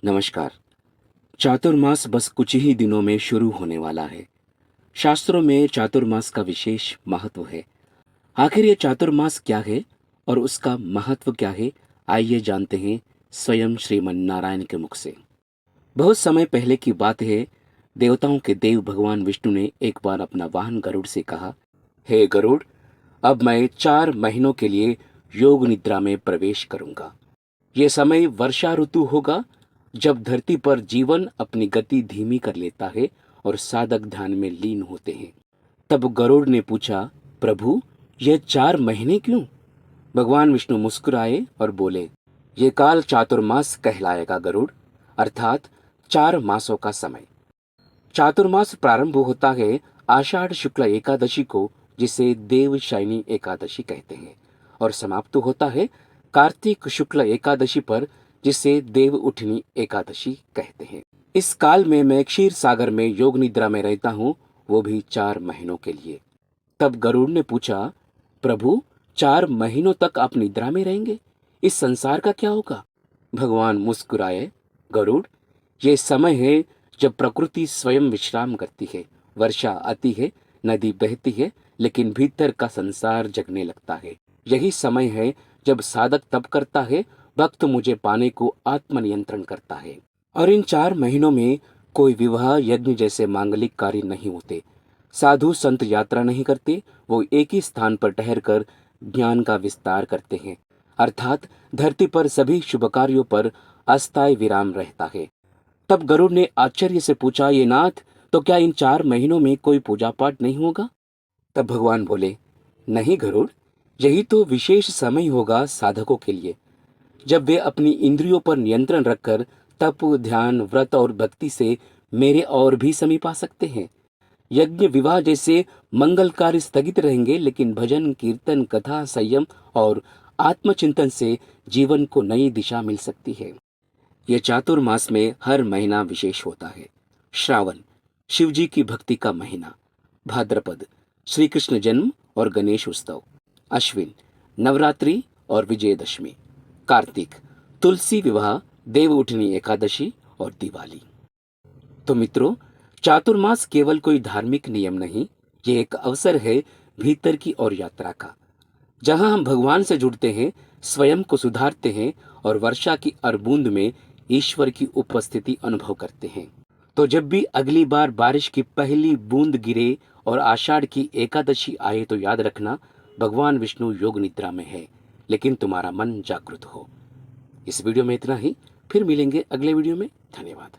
नमस्कार। चातुर्मास बस कुछ ही दिनों में शुरू होने वाला है। शास्त्रों में चातुर्मास का विशेष महत्व है। आखिर ये चातुर्मास क्या है और उसका महत्व क्या है, आइए जानते हैं स्वयं श्रीमन नारायण के मुख से। बहुत समय पहले की बात है। देवताओं के देव भगवान विष्णु ने एक बार अपना वाहन गरुड़ से कहा, हे गरुड़, अब मैं 4 महीनों के लिए योग निद्रा में प्रवेश करूंगा। ये समय वर्षा ऋतु होगा, जब धरती पर जीवन अपनी गति धीमी कर लेता है और साधक ध्यान में लीन होते हैं। तब गरुड़ ने पूछा, प्रभु, ये 4 महीने क्यों? भगवान विष्णु मुस्कुराए और बोले, ये काल चातुर्मास कहलाएगा गरुड़, अर्थात 4 मासों का समय। चातुर्मास प्रारंभ होता है आषाढ़ शुक्ल एकादशी को, जिसे देवशयनी एकादशी कहते हैं, और समाप्त होता है कार्तिक शुक्ल एकादशी पर, जिसे देव उठनी एकादशी कहते हैं। इस काल में मैं क्षीर सागर में योग निद्रा में रहता हूँ, वो भी 4 महीनों के लिए। तब गरुड़ ने पूछा, प्रभु, 4 महीनों तक आप निद्रा में रहेंगे, इस संसार का क्या होगा? भगवान मुस्कुराए, गरुड़, ये समय है जब प्रकृति स्वयं विश्राम करती है, वर्षा आती है, नदी बहती है, लेकिन भीतर का संसार जगने लगता है। यही समय है जब साधक तप करता है, भक्त मुझे पाने को आत्मनियंत्रण करता है। और इन 4 महीनों में कोई विवाह यज्ञ जैसे मांगलिक कार्य नहीं होते। साधु संत यात्रा नहीं करते, वो एक ही स्थान पर ठहरकर ज्ञान का विस्तार करते हैं, अर्थात धरती पर सभी शुभ कार्यों पर अस्थायी विराम रहता है। तब गरुड़ ने आश्चर्य से पूछा, ये नाथ, तो क्या इन 4 महीनों में कोई पूजा पाठ नहीं होगा? तब भगवान बोले, नहीं गरुड़, यही तो विशेष समय होगा साधकों के लिए, जब वे अपनी इंद्रियों पर नियंत्रण रखकर तप, ध्यान, व्रत और भक्ति से मेरे और भी समीप आ सकते हैं। यज्ञ, विवाह जैसे मंगल कार्य स्थगित रहेंगे, लेकिन भजन, कीर्तन, कथा, संयम और आत्मचिंतन से जीवन को नई दिशा मिल सकती है। यह चातुर्मास में हर महीना विशेष होता है। श्रावण, शिवजी की भक्ति का महीना। भाद्रपद, श्री कृष्ण जन्म और गणेश उत्सव। अश्विन, नवरात्रि और विजयदशमी। कार्तिक, तुलसी विवाह, देव उठनी एकादशी और दिवाली। तो मित्रों, चातुर्मास केवल कोई धार्मिक नियम नहीं, ये एक अवसर है भीतर की और यात्रा का, जहां हम भगवान से जुड़ते हैं, स्वयं को सुधारते हैं और वर्षा की हर बूंद में ईश्वर की उपस्थिति अनुभव करते हैं। तो जब भी अगली बार बारिश की पहली बूंद गिरे और आषाढ़ की एकादशी आए, तो याद रखना, भगवान विष्णु योग निद्रा में है, लेकिन तुम्हारा मन जागृत हो। इस वीडियो में इतना ही। फिर मिलेंगे अगले वीडियो में। धन्यवाद।